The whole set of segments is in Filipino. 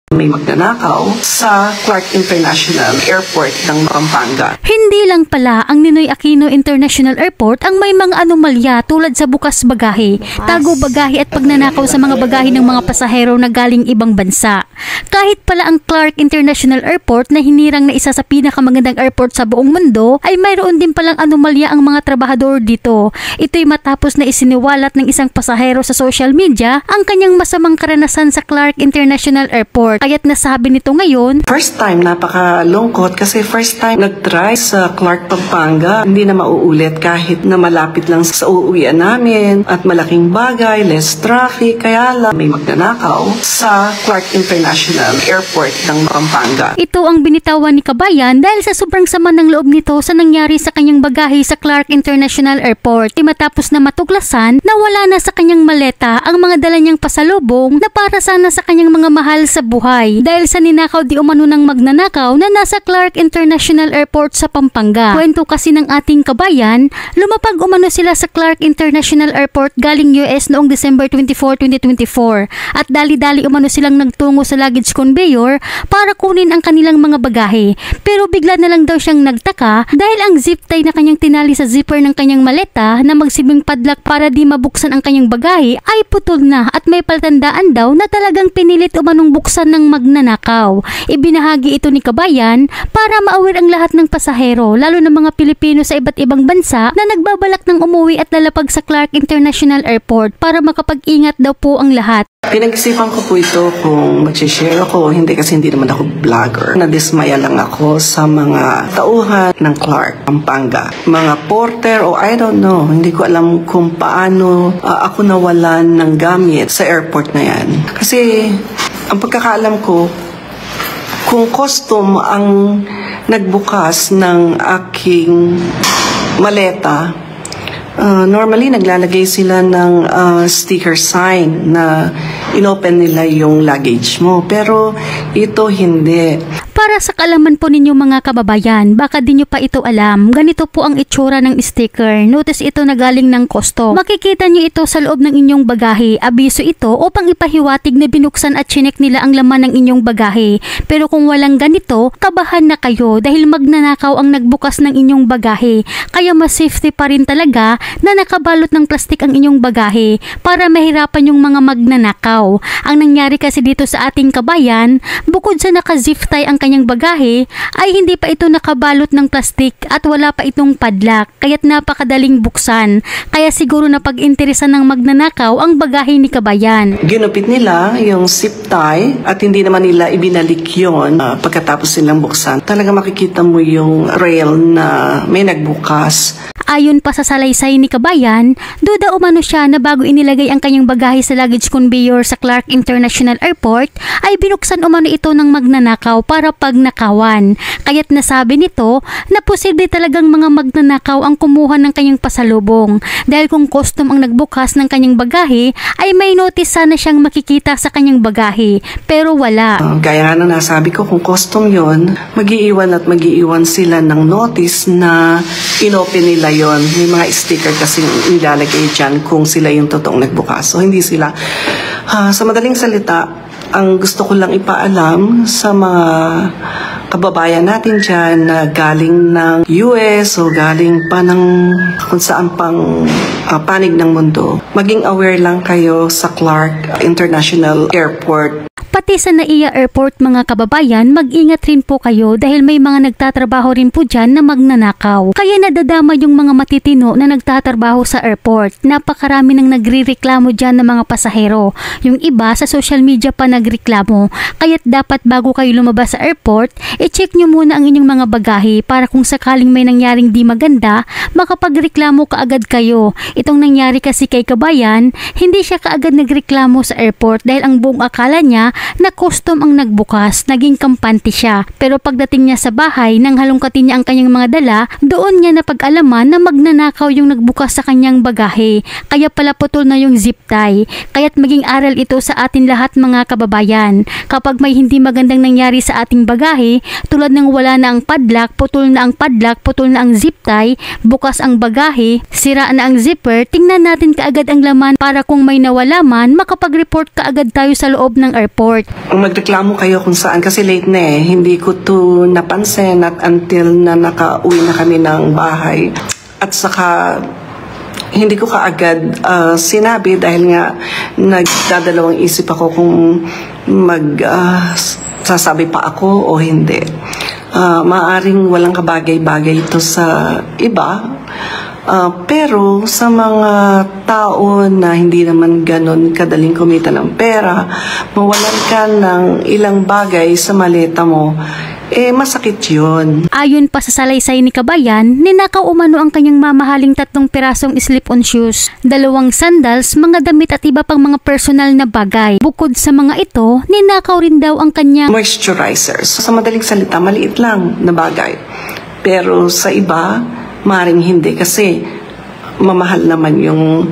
May magnanakaw sa Clark International Airport ng Pampanga. Hindi lang pala ang Ninoy Aquino International Airport ang may mga anomalya tulad sa bukas bagahe, tago bagahe at pagnanakaw sa mga bagahe ng mga pasahero na galing ibang bansa. Kahit pala ang Clark International Airport na hinirang na isa sa pinakamagandang airport sa buong mundo ay mayroon din palang anomalya ang mga trabahador dito. Ito'y matapos na isiniwalat ng isang pasahero sa social media ang kanyang masamang karanasan sa Clark International Airport. Kaya't nasabi nito ngayon, First time, napakalungkot kasi first time nag-try sa Clark, Pampanga. Hindi na mauulit kahit na malapit lang sa uuwian namin at malaking bagay, less traffic. Kaya lang may magnanakaw sa Clark International Airport ng Pampanga. Ito ang binitawan ni Kabayan dahil sa sobrang sama ng loob nito sa nangyari sa kanyang bagahe sa Clark International Airport. Matapos na matuklasan na wala na sa kanyang maleta ang mga dala niyang pasalubong na para sana sa kanyang mga mahal sa buhay. Dahil sa ninakaw di umano ng magnanakaw na nasa Clark International Airport sa Pampanga. Kwento kasi ng ating Kabayan, lumapag umano sila sa Clark International Airport galing US noong December 24, 2024 at dali-dali umano silang nagtungo sa luggage conveyor para kunin ang kanilang mga bagahe. Pero bigla na lang daw siyang nagtaka dahil ang zip tie na kanyang tinali sa zipper ng kanyang maleta na magsilbing padlock para di mabuksan ang kanyang bagahe ay putol na at may palatandaan daw na talagang pinilit umanong buksan ng magnanakaw. Ibinahagi ito ni Kabayan para ma-aware ang lahat ng pasahero, lalo ng mga Pilipino sa iba't ibang bansa na nagbabalak ng umuwi at lalapag sa Clark International Airport para makapag-ingat daw po ang lahat. Pinag-isipan ko po ito kung mag-share ako, hindi kasi hindi naman ako vlogger. Nadismaya lang ako sa mga tauhan ng Clark, Pampanga. Mga porter o I don't know, hindi ko alam kung paano ako nawalan ng gamit sa airport na yan. Kasi ang pagkakaalam ko, kung custom ang nagbukas ng aking maleta, normally naglalagay sila ng sticker sign na inopen nila yung luggage mo. Pero ito hindi. Para sa kaalaman po ninyo mga kababayan, baka di nyo pa ito alam, ganito po ang itsura ng sticker. Notice ito na galing ng custom. Makikita nyo ito sa loob ng inyong bagahe. Abiso ito upang ipahiwatig na binuksan at chinek nila ang laman ng inyong bagahe. Pero kung walang ganito, kabahan na kayo dahil magnanakaw ang nagbukas ng inyong bagahe. Kaya mas safety pa rin talaga na nakabalot ng plastik ang inyong bagahe para mahirapan yung mga magnanakaw. Ang nangyari kasi dito sa ating Kabayan, bukod sa naka-zip tie ang kanyang bagahe, ay hindi pa ito nakabalot ng plastik at wala pa itong padlock, kaya't napakadaling buksan. Kaya siguro na pag-interesan ng magnanakaw ang bagahe ni Kabayan. Ginupit nila yung zip tie at hindi naman nila ibinalik yun pagkatapos silang buksan. Talaga makikita mo yung rail na may nagbukas. Ayon pa sa salaysay ni Kabayan, duda umano siya na bago inilagay ang kanyang bagahe sa luggage conveyor sa Clark International Airport, ay binuksan umano ito ng magnanakaw para pagnakawan. Kaya't nasabi nito na posible talagang mga magnanakaw ang kumuha ng kanyang pasalubong. Dahil kung custom ang nagbukas ng kanyang bagahe, ay may notice sana siyang makikita sa kanyang bagahe. Pero wala. Gaya nga na nasabi ko, kung custom yon, mag-iiwan sila ng notice na inopen nila yon. May mga sticker kasi nilalagay dyan kung sila yung totoong nagbukas. So hindi sila. Sa madaling salita, ang gusto ko lang ipaalam sa mga kababayan natin dyan na galing ng US o galing pa ng kung saan pang panig ng mundo, maging aware lang kayo sa Clark International Airport. Pati sa NAIA Airport mga kababayan, mag-ingat rin po kayo dahil may mga nagtatrabaho rin po dyan na magnanakaw. Kaya nadadama yung mga matitino na nagtatrabaho sa airport. Napakarami nang nagrireklamo dyan ng mga pasahero. Yung iba sa social media pa nagreklamo. Kaya't dapat bago kayo lumabas sa airport, i-check nyo muna ang inyong mga bagahe para kung sakaling may nangyaring di maganda, makapagreklamo kaagad kayo. Itong nangyari kasi kay Kabayan, hindi siya kaagad nagreklamo sa airport dahil ang buong akala niya na custom ang nagbukas, naging kampante siya. Pero pagdating niya sa bahay, nang halongkatin niya ang kanyang mga dala, doon niya napag-alaman na magnanakaw yung nagbukas sa kanyang bagahe. Kaya pala putol na yung zip tie. Kaya't maging aral ito sa atin lahat mga kababayan. Kapag may hindi magandang nangyari sa ating bagahe, tulad ng wala na ang padlock, putol na ang padlock, putol na ang zip tie, bukas ang bagahe, sira na ang zipper, tingnan natin kaagad ang laman para kung may nawala man, makapag-report kaagad tayo sa loob ng airport. airport. Magreklamo kayo kung saan kasi late na eh. Hindi ko to napansin at until na nakauwi na kami ng bahay. At saka hindi ko kaagad sinabi dahil nga nagdadalawang isip ako kung sasabi pa ako o hindi. Maaring walang kabagay-bagay ito sa iba. Pero sa mga tao na hindi naman ganon kadaling kumita ng pera, mawalan ka ng ilang bagay sa maleta mo, masakit yun. Ayon pa sa salaysay ni Kabayan, ninakaw umano ang kanyang mamahaling 3 pirasong slip-on shoes, 2 sandals, mga damit at iba pang mga personal na bagay. Bukod sa mga ito, ninakaw rin daw ang kanyang moisturizers. Sa madaling salita, maliit lang na bagay. Pero sa iba, maring hindi kasi mamahal naman yung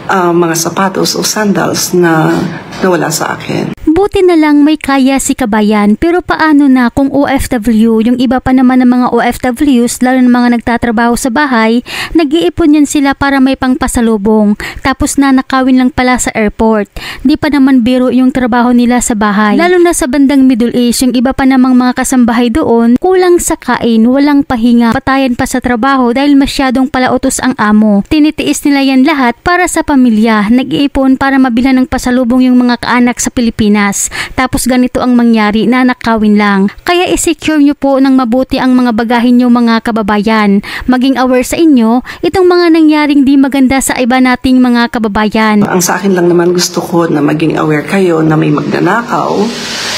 mga sapatos o sandals na nawala sa akin. Buti na lang may kaya si Kabayan, pero paano na kung OFW, yung iba pa naman ng mga OFWs, lalo ng mga nagtatrabaho sa bahay, nag-iipon yan sila para may pangpasalubong, tapos nanakawin lang pala sa airport. Di pa naman biro yung trabaho nila sa bahay. Lalo na sa bandang Middle East, yung iba pa namang mga kasambahay doon, kulang sa kain, walang pahinga, patayan pa sa trabaho dahil masyadong palautos ang amo. Tinitiis nila yan lahat para sa pamilya, nag-iipon para mabilhan ng pasalubong yung mga kaanak sa Pilipinas. Tapos ganito ang mangyari, nanakawin lang. Kaya i-secure nyo po ng mabuti ang mga bagahin nyo mga kababayan. Maging aware sa inyo itong mga nangyaring di maganda sa iba nating mga kababayan. Ang sa akin lang naman gusto ko na maging aware kayo na may magnanakaw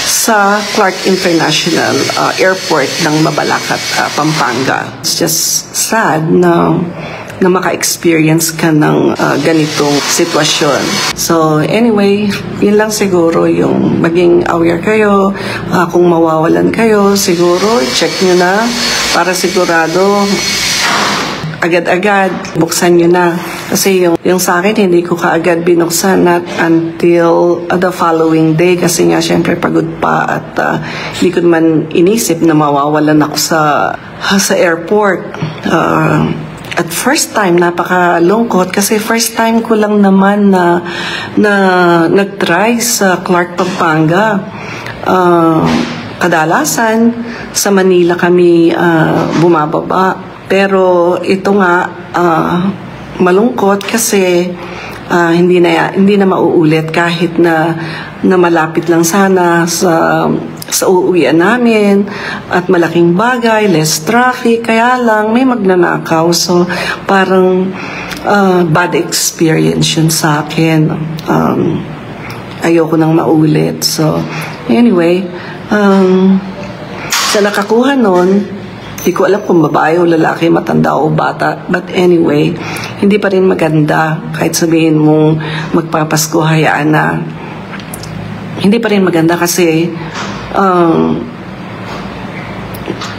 sa Clark International Airport ng Mabalacat, Pampanga. It's just sad na maka-experience ka ng ganitong sitwasyon. So anyway, yun lang siguro yung maging aware kayo. Kung mawawalan kayo, siguro check nyo na para sigurado agad-agad buksan nyo na. Kasi yung sa akin, hindi ko kaagad binuksan at until the following day kasi nga syempre pagod pa at hindi ko naman inisip na mawawalan ako sa airport. At first time, napakalungkot kasi first time ko lang naman na nag-try sa Clark, Pampanga. Kadalasan, sa Manila kami bumababa. Pero ito nga, malungkot kasi hindi na mauulit kahit na malapit lang sana sa uuwian namin at malaking bagay, less traffic, kaya lang may magnanakaw. So parang bad experience yun sa akin. Ayoko nang maulit. So anyway, sa nakakuha nun, hindi ko alam kung babae o lalaki, matanda o bata. But anyway, hindi pa rin maganda. Kahit sabihin mong magpapasko, hayaan na. Hindi pa rin maganda kasi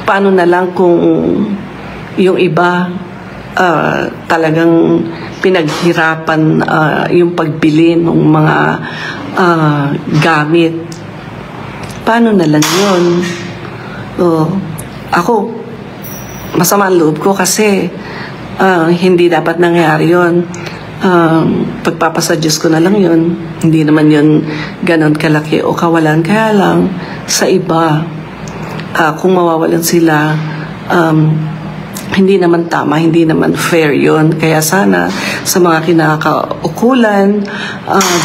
paano na lang kung yung iba talagang pinaghirapan yung pagbili ng mga gamit. Paano na lang yun? Ako, masama ang loob ko kasi hindi dapat nangyari yun. Pagpapasa Diyos ko na lang yun. Hindi naman yun ganon kalaki o kawalan. Kaya lang, sa iba, kung mawawalan sila, hindi naman tama, hindi naman fair yun. Kaya sana sa mga kinakaukulan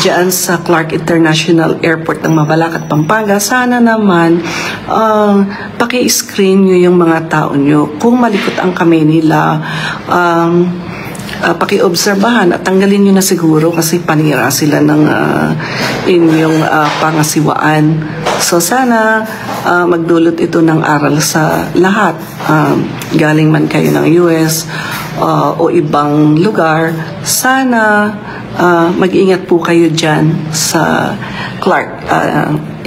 dyan sa Clark International Airport ng Mabalacat, Pampanga, sana naman paki-screen nyo yung mga tao nyo. Kung malikot ang kamay nila, paki-obserbahan at tanggalin nyo na siguro kasi panira sila ng inyong pangasiwaan. So sana magdulot ito ng aral sa lahat. Galing man kayo ng US o ibang lugar, sana mag-ingat po kayo dyan sa Clark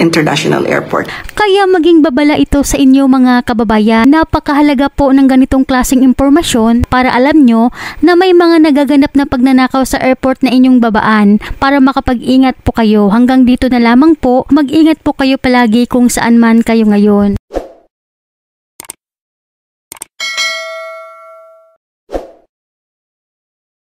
International Airport. Kaya maging babala ito sa inyo mga kababayan. Napakahalaga po ng ganitong klaseng impormasyon para alam nyo na may mga nagaganap na pagnanakaw sa airport na inyong babaan para makapag-ingat po kayo. Hanggang dito na lamang po, mag-ingat po kayo palagi kung saan man kayo ngayon.